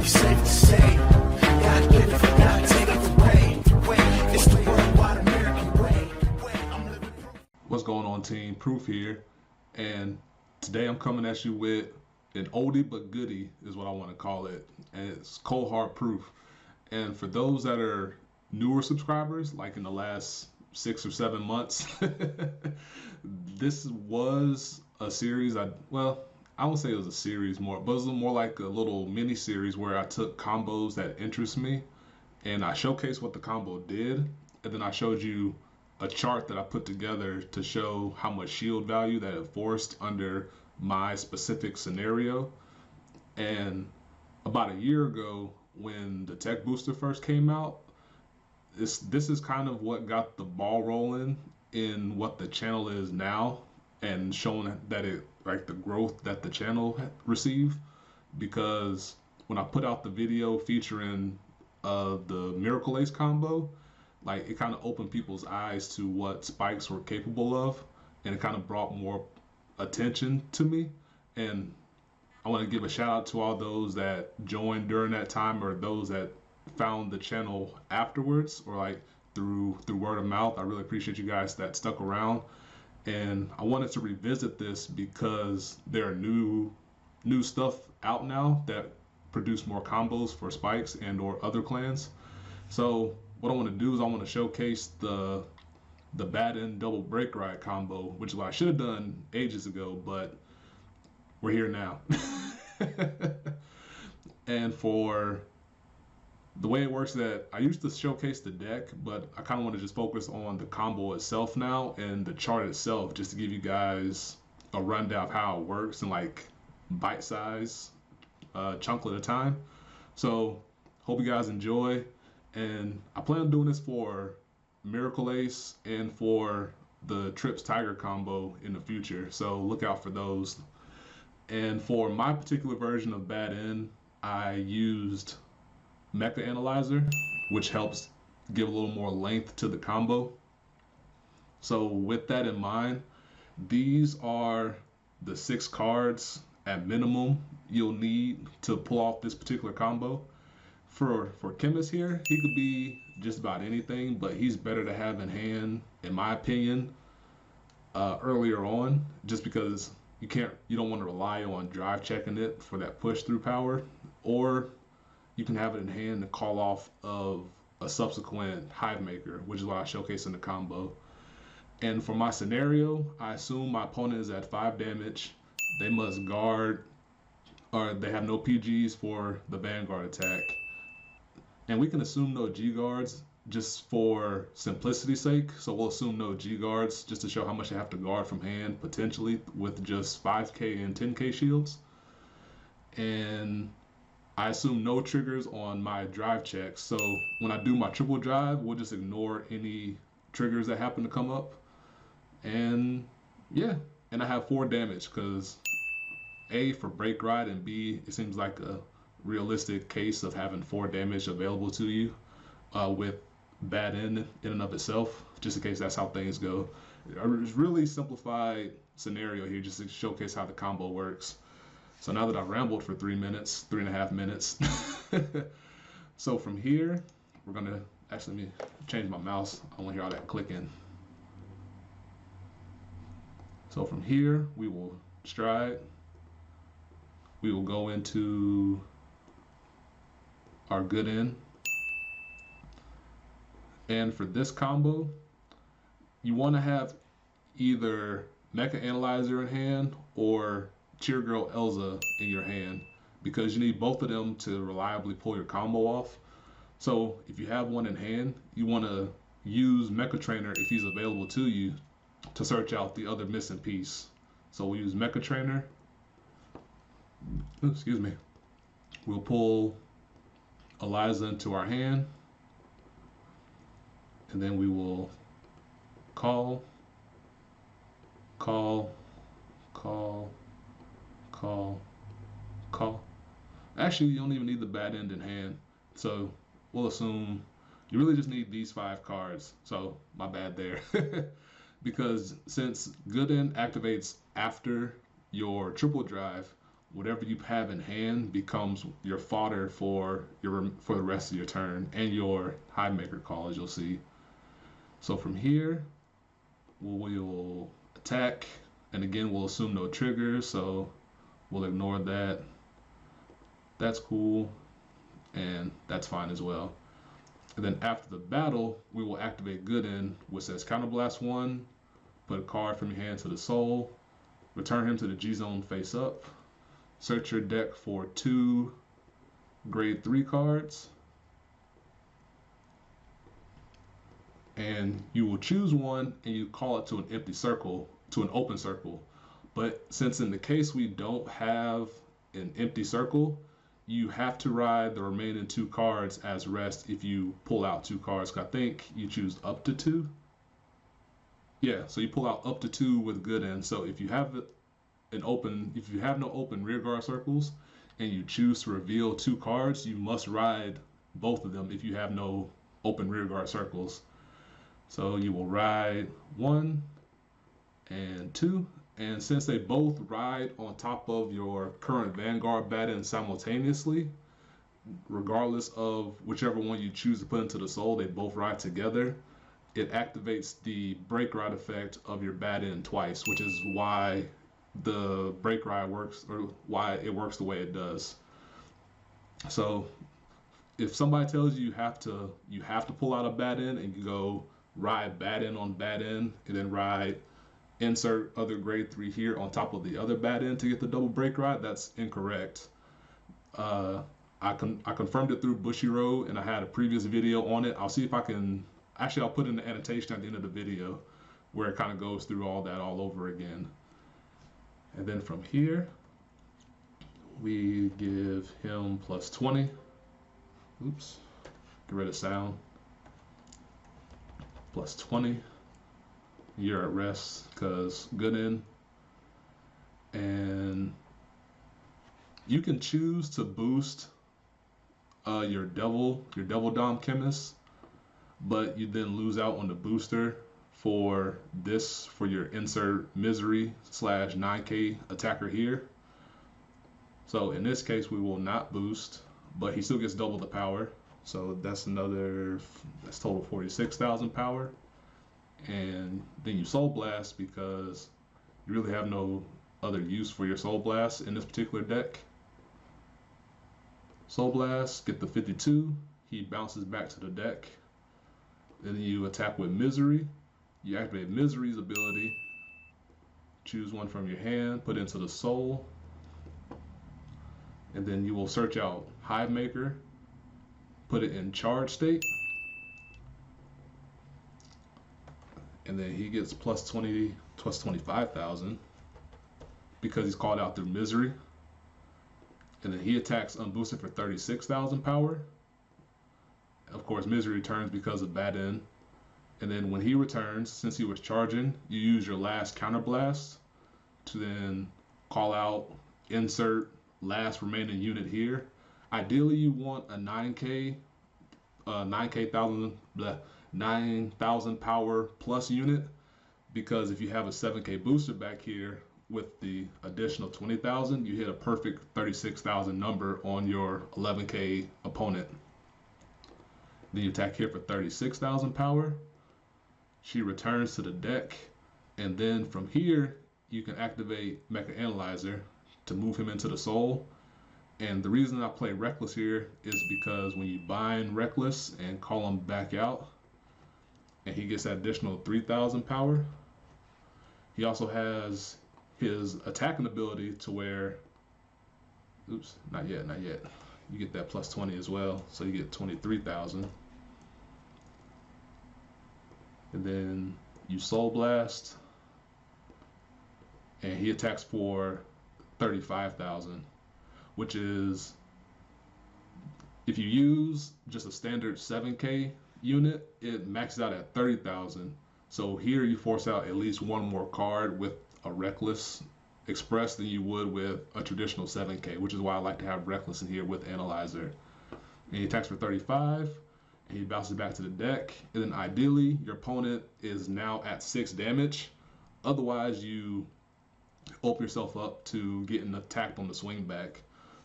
safe to say, God give it, God take it away. It's the worldwide American way. I'm living proof. What's going on, team? Proof here, and today I'm coming at you with an oldie but goodie is what I want to call it, and it's cold hard proof. And for those that are newer subscribers, like in the last 6 or 7 months, this was a series. I won't say it was a series more, but it was more like a little mini series where I took combos that interest me and I showcased what the combo did, and then I showed you a chart that I put together to show how much shield value that it forced under my specific scenario. And about a year ago, when the tech booster first came out, this is kind of what got the ball rolling in what the channel is now, and showing that it, like, the growth that the channel received. Because when I put out the video featuring the Miracle Ace combo, like, it kind of opened people's eyes to what spikes were capable of, and it kind of brought more attention to me. And I want to give a shout out to all those that joined during that time, or those that found the channel afterwards, or like through word of mouth. I really appreciate you guys that stuck around. And I wanted to revisit this because there are new stuff out now that produce more combos for spikes and or other clans. So what I want to do is I want to showcase the bad end double Breakride combo, which is what I should have done ages ago, but we're here now. And for the way it works, that I used to showcase the deck, but I kind of want to just focus on the combo itself now and the chart itself, just to give you guys a rundown of how it works in like bite size chunk at a time. So hope you guys enjoy, and I plan on doing this for Miracle Ace and for the Trips Tiger combo in the future, so look out for those. And for my particular version of Bad End, I used Mecha Analyzer, which helps give a little more length to the combo. So with that in mind, these are the 6 cards at minimum you'll need to pull off this particular combo. For Chemist here, he could be just about anything, but he's better to have in hand, in my opinion, earlier on, just because you don't want to rely on drive checking it for that push through power, or you can have it in hand to call off of a subsequent Hive Maker, which is what I showcase in the combo. And for my scenario, I assume my opponent is at 5 damage. They must guard, or they have no PGs for the Vanguard attack. And we can assume no G guards just for simplicity's sake. So we'll assume no G guards just to show how much they have to guard from hand, potentially with just 5k and 10k shields. And I assume no triggers on my drive checks. So when I do my triple drive, we'll just ignore any triggers that happen to come up. And yeah, and I have 4 damage because A, for Breakride, and B, it seems like a realistic case of having 4 damage available to you with Bad End in and of itself, just in case that's how things go. A really simplified scenario here just to showcase how the combo works. So now that I've rambled for 3.5 minutes, so from here, we're gonna, actually, let me change my mouse. I want to hear all that clicking. So from here, we will stride. We will go into our good end. And for this combo, you want to have either Mecha Analyzer in hand or Cheer Girl Elza in your hand, because you need both of them to reliably pull your combo off. So if you have one in hand, you want to use Mecha Trainer, if he's available to you, to search out the other missing piece. So we'll use Mecha Trainer. Excuse me. We'll pull Eliza into our hand, and then we will call. Actually, you don't even need the Bad End in hand. So we'll assume you really just need these 5 cards. So my bad there. Because since Good End activates after your triple drive, whatever you have in hand becomes your fodder for the rest of your turn and your Hive Maker call, as you'll see. So from here, we'll attack, and again we'll assume no triggers, so we'll ignore that. That's cool, and that's fine as well. And then after the battle, we will activate Goodie, which says Counterblast 1, put a card from your hand to the soul, return him to the G zone face up, search your deck for 2 grade 3 cards, and you will choose one and you call it to an empty circle, to an open circle. But since in the case we don't have an empty circle, you have to ride the remaining 2 cards as rest if you pull out 2 cards. I think you choose up to 2. Yeah, so you pull out up to 2 with Goodie. So if you have if you have no open rearguard circles and you choose to reveal 2 cards, you must ride both of them if you have no open rearguard circles. So you will ride 1 and 2, and since they both ride on top of your current Vanguard Baton simultaneously, regardless of whichever one you choose to put into the soul, they both ride together. It activates the Breakride effect of your Baton twice, which is why the Breakride works, or why it works the way it does. So if somebody tells you you have to pull out a Baton and you go ride Baton on Baton and then ride insert other grade 3 here on top of the other Baton to get the double Breakride, that's incorrect. I confirmed it through Bushiroad, and I had a previous video on it. I'll see if I can, actually I'll put in the annotation at the end of the video where it kind of goes through all that all over again. And then from here, we give him plus 20. Oops, get rid of sound. Plus 20. You're at rest because Goodie. And you can choose to boost your Devil Dom Chemist, but you then lose out on the booster for your insert Misery / 9k attacker here. So in this case, we will not boost, but he still gets double the power. So that's total 46,000 power. And then you Soul Blast because you really have no other use for your Soul Blast in this particular deck. Soul Blast, get the 52. He bounces back to the deck. Then you attack with Misery. You activate Misery's ability. Choose one from your hand, put it into the soul. And then you will search out Hive Maker, put it in charge state. And then he gets plus 25,000 because he's called out through Misery. And then he attacks unboosted for 36,000 power. Of course, Misery returns because of Baton. And then when he returns, since he was charging, you use your last counterblast to then call out, insert last remaining unit here. Ideally, you want a 9,000 power plus unit, because if you have a 7k booster back here with the additional 20,000, you hit a perfect 36,000 number on your 11k opponent. Then you attack here for 36,000 power. She returns to the deck, and then from here you can activate Mecha Analyzer to move him into the soul. And the reason I play Reckless here is because when you bind Reckless and call him back out, and he gets that additional 3,000 power, he also has his attacking ability to where, oops, not yet, you get that plus 20 as well, so you get 23,000. And then you Soul Blast, and he attacks for 35,000, which is, if you use just a standard 7k unit, it maxes out at 30,000. So here you force out at least one more card with a Reckless Express than you would with a traditional 7k, which is why I like to have Reckless in here with Analyzer. And he attacks for 35, and he bounces back to the deck. And then ideally, your opponent is now at 6 damage. Otherwise, you open yourself up to getting attacked on the swing back.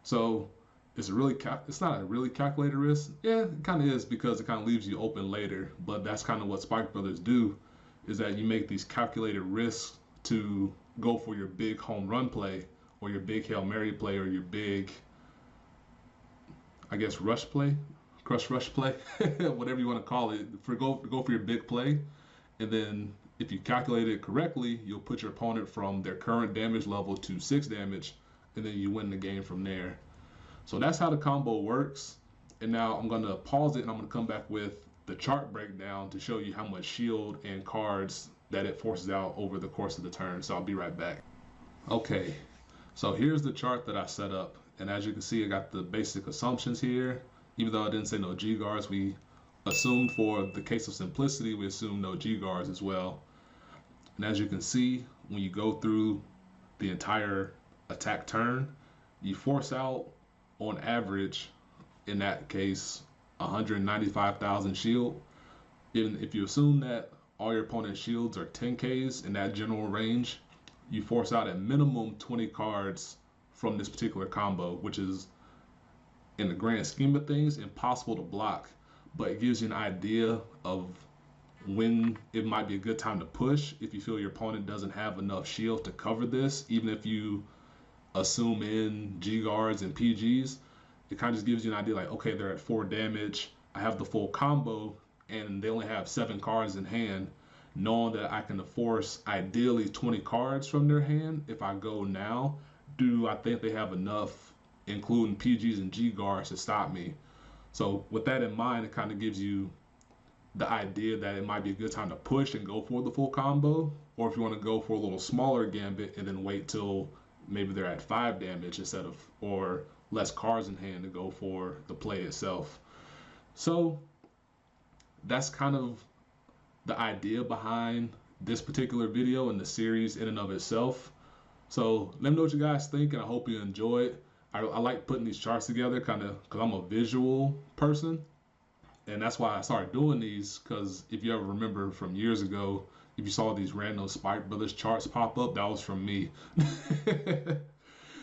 So it's not a really calculated risk. Yeah, it kind of is because it kind of leaves you open later. But that's kind of what Spike Brothers do, is that you make these calculated risks to go for your big home run play or your big Hail Mary play or your big, I guess, rush play, crush rush play, whatever you want to call it. Go for your big play, and then if you calculate it correctly, you'll put your opponent from their current damage level to 6 damage, and then you win the game from there. So that's how the combo works. And now I'm going to pause it and I'm going to come back with the chart breakdown to show you how much shield and cards that it forces out over the course of the turn. So I'll be right back. Okay, so here's the chart that I set up. And as you can see, I got the basic assumptions here. Even though I didn't say no G guards, we assumed for the case of simplicity, we assumed no G guards as well. And as you can see, when you go through the entire attack turn, you force out on average, in that case, 195,000 shield. And if you assume that all your opponent's shields are 10Ks in that general range, you force out at minimum 20 cards from this particular combo, which is, in the grand scheme of things, impossible to block. But it gives you an idea of when it might be a good time to push if you feel your opponent doesn't have enough shield to cover this. Even if you assume in G guards and PGs, it kind of just gives you an idea like, okay, they're at 4 damage, I have the full combo, and they only have 7 cards in hand, knowing that I can force ideally 20 cards from their hand if I go now. Do I think they have enough, including PGs and G guards, to stop me? So with that in mind, it kind of gives you the idea that it might be a good time to push and go for the full combo, or if you want to go for a little smaller gambit and then wait till maybe they're at 5 damage instead of, or less cards in hand to go for the play itself. So that's kind of the idea behind this particular video and the series in and of itself. So let me know what you guys think, and I hope you enjoy it. I like putting these charts together kind of because I'm a visual person, and that's why I started doing these, because if you ever remember from years ago, if you saw these random Spike Brothers charts pop up, that was from me.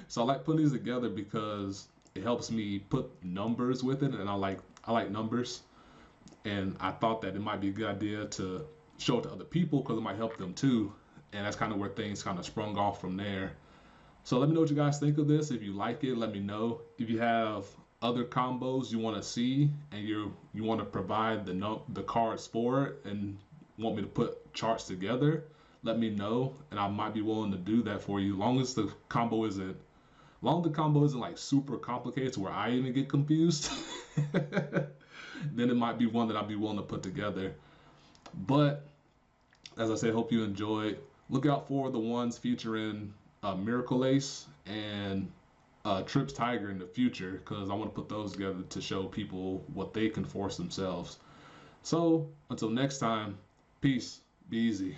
So I like putting these together because it helps me put numbers with it, and I like numbers. And I thought that it might be a good idea to show it to other people because it might help them too. And that's kind of where things kind of sprung off from there. So let me know what you guys think of this. If you like it, let me know. If you have other combos you want to see and you want to provide the cards for it and want me to put charts together, let me know, and I might be willing to do that for you. Long as the combo isn't like super complicated to where I even get confused, then it might be one that I'd be willing to put together. But as I said, hope you enjoyed. Look out for the ones featuring Miracle Ace and Trips Tiger in the future, because I want to put those together to show people what they can force themselves. So until next time, peace, be easy.